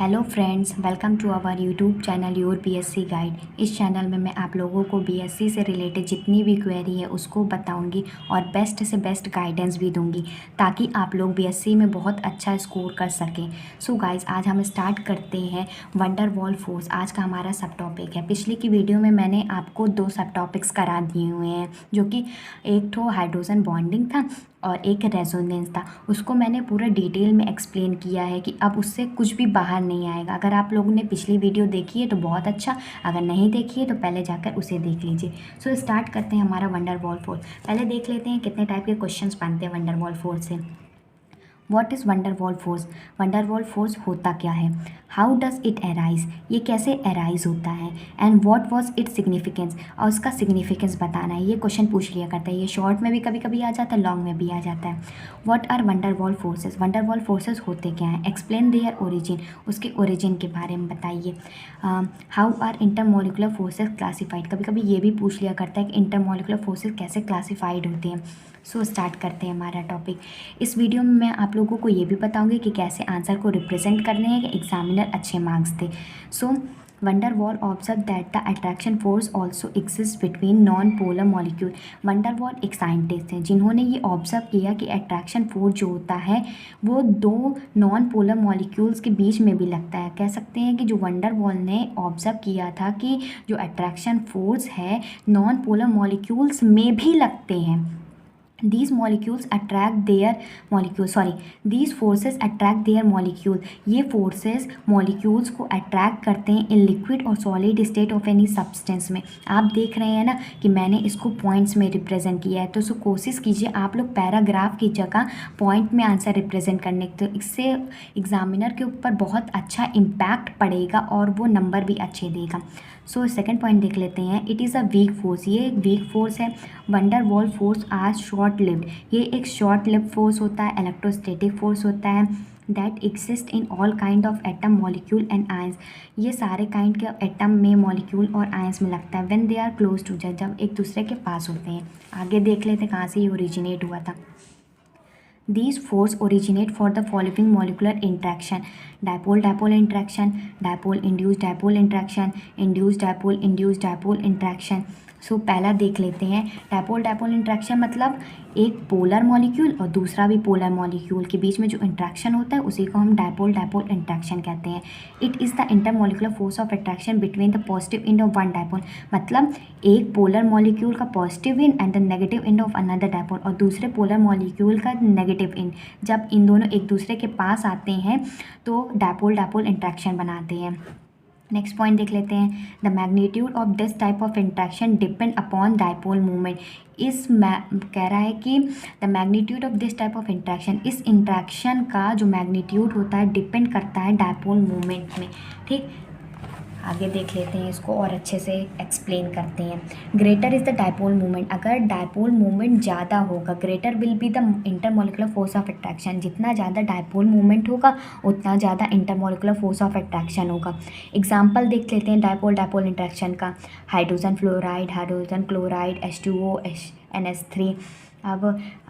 Hello friends, welcome to our YouTube channel your BSc guide. इस चैनल में मैं आप लोगों को बीएससी से रिलेटेड जितनी भी क्वेरी है उसको बताऊंगी और बेस्ट से बेस्ट गाइडेंस भी दूंगी ताकि आप लोग बीएससी में बहुत अच्छा स्कोर कर सकें। सो गाइस, आज हम स्टार्ट करते हैं वंडर वॉल फोर्स। आज का हमारा सब टॉपिक है। पिछले की वीडियो में मैंने आपको 2 सब टॉपिक्स करा दिए हुए हैं, जो कि एक तो हाइड्रोजन बॉन्डिंग था और एक रेजोनेंस था। उसको मैंने पूरा डिटेल में एक्सप्लेन किया है कि अब उससे कुछ भी बाहर नहीं आएगा। अगर आप लोगों ने पिछली वीडियो देखी है तो बहुत अच्छा, अगर नहीं देखी है तो पहले जाकर उसे देख लीजिए। सो स्टार्ट करते हैं हमारा वंडर वॉल फोर्स। पहले देख लेते हैं कितने टाइप के क्वेश्चंस बनते हैं वंडर वॉल फोर्स से। What is wonder Waals force? Wonder Waals force होता क्या है? How does it arise? ये कैसे अराइज होता है? And what was its significance? और उसका सिग्निफिकेंस बताना है। ये क्वेश्चन पूछ लिया करता है। ये शॉर्ट में भी कभी कभी आ जाता है, लॉन्ग में भी आ जाता है। What are van der Waals forces? Van der Waals forces होते क्या हैं? Explain their origin. उसके ओरिजिन के बारे में बताइए। How are intermolecular forces classified? कभी कभी ये भी पूछ लिया करता है कि इंटरमोलिकुलर फोर्सेज कैसे क्लासिफाइड होते हैं। सो स्टार्ट करते हैं हमारा टॉपिक। इस वीडियो में मैं आप लोगों को ये भी बताऊंगी कि कैसे आंसर को रिप्रेजेंट करने हैं कि एग्जामिनर अच्छे marks they. So wonder wall observe that the attraction force also exist between non polar molecule. Wonder wall एक साइंटिस्ट हैं जिन्होंने ये ऑब्जर्व किया कि अट्रैक्शन फोर्स जो होता है वो 2 नॉन पोलर मॉलिक्यूल्स के बीच में भी लगता है। कह सकते हैं कि जो वंडर वॉल ने ऑब्जर्व किया था कि जो अट्रैक्शन फोर्स है नॉन पोलर मॉलिक्यूल्स में भी लगते हैं। These molecules attract their molecules sorry these forces attract their molecule। ये forces molecules को attract करते हैं in liquid और solid state of any substance में। आप देख रहे हैं ना कि मैंने इसको पॉइंट्स में रिप्रेजेंट किया है, तो सो कोशिश कीजिए आप लोग पैराग्राफ की जगह पॉइंट में आंसर रिप्रेजेंट करने की, तो इससे एग्जामिनर के ऊपर बहुत अच्छा इम्पैक्ट पड़ेगा और वो नंबर भी अच्छे देगा। सो सेकंड पॉइंट देख लेते हैं। It is a weak force. ये एक वीक फोर्स है। Van der Waals force are short lived. ये एक शॉर्ट लिव्ड फोर्स होता है, इलेक्ट्रोस्टैटिक फोर्स होता है। That exist in all kind of atom molecule and ions. ये सारे काइंड के एटम में मॉलिक्यूल और आयंस में लगता है when they are close to जब एक दूसरे के पास होते हैं। आगे देख लेते हैं कहाँ से ये ओरिजिनेट हुआ था। These force originate for the following molecular interaction: dipole-dipole interaction, dipole-induced dipole interaction, induced dipole-induced dipole interaction। सो पहला देख लेते हैं। डायपोल डायपोल इंट्रैक्शन मतलब एक पोलर मॉलिक्यूल और दूसरा भी पोलर मॉलिक्यूल के बीच में जो इंट्रैक्शन होता है उसी को हम डायपोल डायपोल इंट्रैक्शन कहते हैं। It is the intermolecular force of attraction between the positive end of one dipole. मतलब एक पोलर मॉलिक्यूल का positive and and the negative end of another dipole, और दूसरे पोलर मॉलिक्यूल का नेगेटिव एंड। जब इन दोनों एक दूसरे के पास आते हैं तो डायपोल डायपोल इंट्रैक्शन बनाते हैं। नेक्स्ट पॉइंट देख लेते हैं। The magnitude of this type of interaction depend upon dipole movement. कह रहा है कि the magnitude of this type of interaction, इस इंट्रैक्शन का जो मैग्नीट्यूड होता है डिपेंड करता है डायपोल मूवमेंट में। ठीक, आगे देख लेते हैं इसको और अच्छे से एक्सप्लेन करते हैं। Greater is the dipole movement. अगर डायपोल मूवमेंट ज़्यादा होगा, greater will be the intermolecular force of attraction. जितना ज़्यादा डायपोल मूवमेंट होगा उतना ज़्यादा इंटरमोलिकुलर फोर्स ऑफ अट्रैक्शन होगा। एग्जाम्पल देख लेते हैं डायपोल डायपोल इंट्रैक्शन का। Hydrogen fluoride, hydrogen chloride, H2O, NH3। अब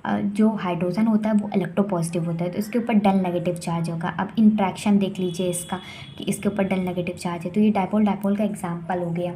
जो हाइड्रोजन होता है वो इलेक्ट्रोपॉजिटिव होता है तो इसके ऊपर डल नेगेटिव चार्ज होगा। अब इंट्रैक्शन देख लीजिए इसका कि इसके ऊपर डल नेगेटिव चार्ज है, तो ये डायपोल डायपोल का एग्जांपल हो गया।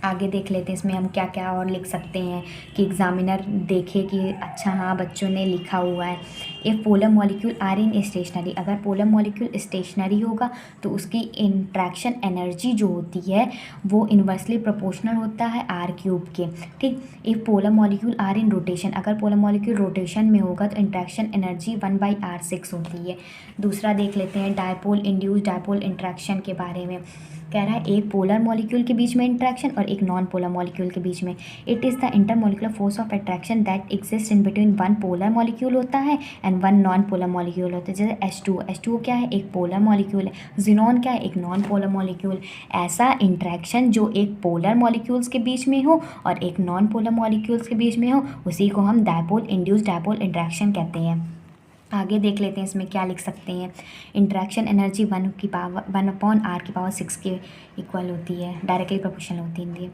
आगे देख लेते हैं इसमें हम क्या क्या और लिख सकते हैं कि एग्जामिनर देखे कि अच्छा हाँ बच्चों ने लिखा हुआ है। If polar molecule are in stationary, अगर पोलर मॉलिक्यूल स्टेशनरी होगा तो उसकी इंट्रैक्शन एनर्जी जो होती है वो इन्वर्सली प्रोपोर्शनल होता है R³ के। ठीक, if polar molecule are in rotation, अगर पोलर मॉलिक्यूल रोटेशन में होगा तो इंट्रैक्शन एनर्जी 1/R6 होती है। दूसरा देख लेते हैं डायपोल इंड्यूस्ड डायपोल इंट्रैक्शन के बारे में। कह रहा है एक पोलर मॉलिक्यूल के बीच में इंट्रैक्शन और एक नॉन पोलर मॉलिक्यूल के बीच में। It is the intermolecular force of attraction that exist in between one polar molecule होता है and one non polar molecule होता है। जैसे H2O क्या है? एक पोलर मॉलिक्यूल है। ज़ीनॉन क्या है? एक नॉन पोलर मॉलिक्यूल। ऐसा इंट्रैक्शन जो एक पोलर मॉलिक्यूल्स के बीच में हो और एक नॉन पोलर मॉलिक्यूल्स के बीच में हो उसी को हम डायपोल इंड्यूस्ड डायपोल इंट्रैक्शन कहते हैं। आगे देख लेते हैं इसमें क्या लिख सकते हैं। इंट्रैक्शन एनर्जी 1/R⁴ के इक्वल होती है, डायरेक्टली प्रोपोर्शनल होती है।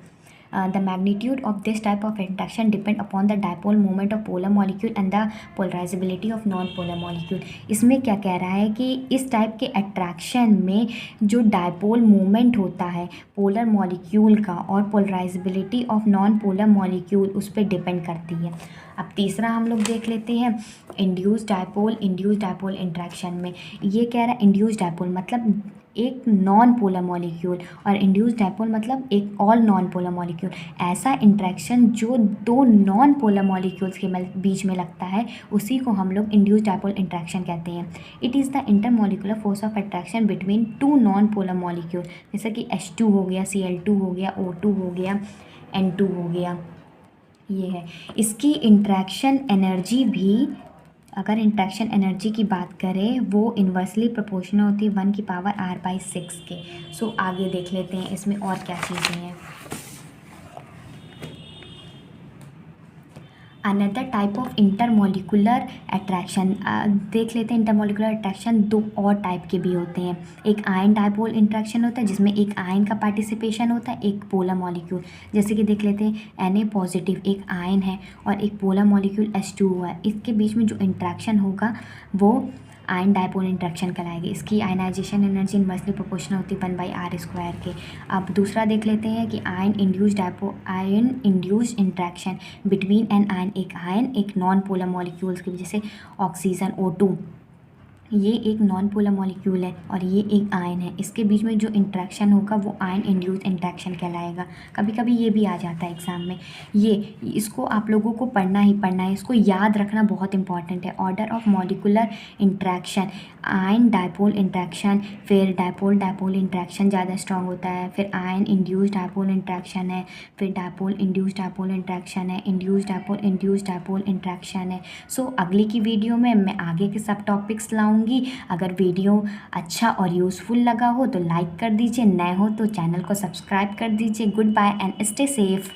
The magnitude of this type of interaction depend upon the dipole moment of polar molecule and the polarisability of non polar molecule. इसमें क्या कह रहा है कि इस टाइप के अट्रैक्शन में जो डायपोल मोमेंट होता है पोलर मॉलिक्यूल का और polarisability of non polar molecule उस पर डिपेंड करती है। अब तीसरा हम लोग देख लेते हैं इंड्यूस डायपोल इंट्रैक्शन में। ये कह रहा है इंड्यूस डायपोल मतलब एक नॉन पोलर मॉलिक्यूल और इंड्यूस डायपोल मतलब एक ऑल नॉन पोलर मॉलिक्यूल। ऐसा इंट्रैक्शन जो दो नॉन पोलर मॉलिक्यूल्स के बीच में लगता है उसी को हम लोग इंड्यूस डायपोल इंट्रैक्शन कहते हैं। It is the intermolecular force of attraction between two non polar molecule, जैसे कि H2 हो गया, Cl2 हो गया, O2 हो गया, N2 हो गया। ये है इसकी इंट्रैक्शन एनर्जी भी, अगर इंट्रैक्शन एनर्जी की बात करें वो इन्वर्सली प्रोपोर्शनल होती है 1r/6 के। सो आगे देख लेते हैं इसमें और क्या चीज़ें हैं। Another type of intermolecular attraction देख लेते हैं। इंटरमोलिकुलर अट्रैक्शन दो और टाइप के भी होते हैं। एक आयन डायपोल इंट्रैक्शन होता है जिसमें एक आयन का पार्टिसिपेशन होता है, एक पोलर मॉलिक्यूल। जैसे कि देख लेते हैं Na पॉजिटिव एक आयन है और एक पोलर मॉलिक्यूल H2 हुआ है, इसके बीच में जो इंट्रैक्शन होगा वो आयन डायपोल इंट्रैक्शन कहलाएगी। इसकी आयनाइजेशन एनर्जी इनवर्सली प्रोपोर्शनल होती है 1/r² के। अब दूसरा देख लेते हैं कि ion induced interaction between an ion, एक आयन एक नॉन पोलर मॉलिक्यूल्स की, जैसे ऑक्सीजन O2, ये एक नॉन पोलर मॉलिक्यूल है और ये एक आयन है। इसके बीच में जो इंट्रैक्शन होगा वो आयन इंड्यूस्ड इंट्रैक्शन कहलाएगा। कभी कभी ये भी आ जाता है एग्जाम में। ये इसको आप लोगों को पढ़ना ही पढ़ना है, इसको याद रखना बहुत इंपॉर्टेंट है। Order of molecular interaction, ion dipole interaction, फिर डायपोल इंट्रैक्शन ज़्यादा स्ट्रॉन्ग होता है, फिर आयन इंड्यूस्ड डायपोल इंट्रैक्शन है, फिर डायपोल इंड्यूस्ड डायपोल इंट्रैक्शन है, इंड्यूस्ड डायपोल इंट्रैक्शन है। सो अगली की वीडियो में मैं आगे के सब टॉपिक्स लाऊंगी। अगर वीडियो अच्छा और यूज़फुल लगा हो तो लाइक कर दीजिए, नए हो तो चैनल को सब्सक्राइब कर दीजिए। Goodbye and stay safe.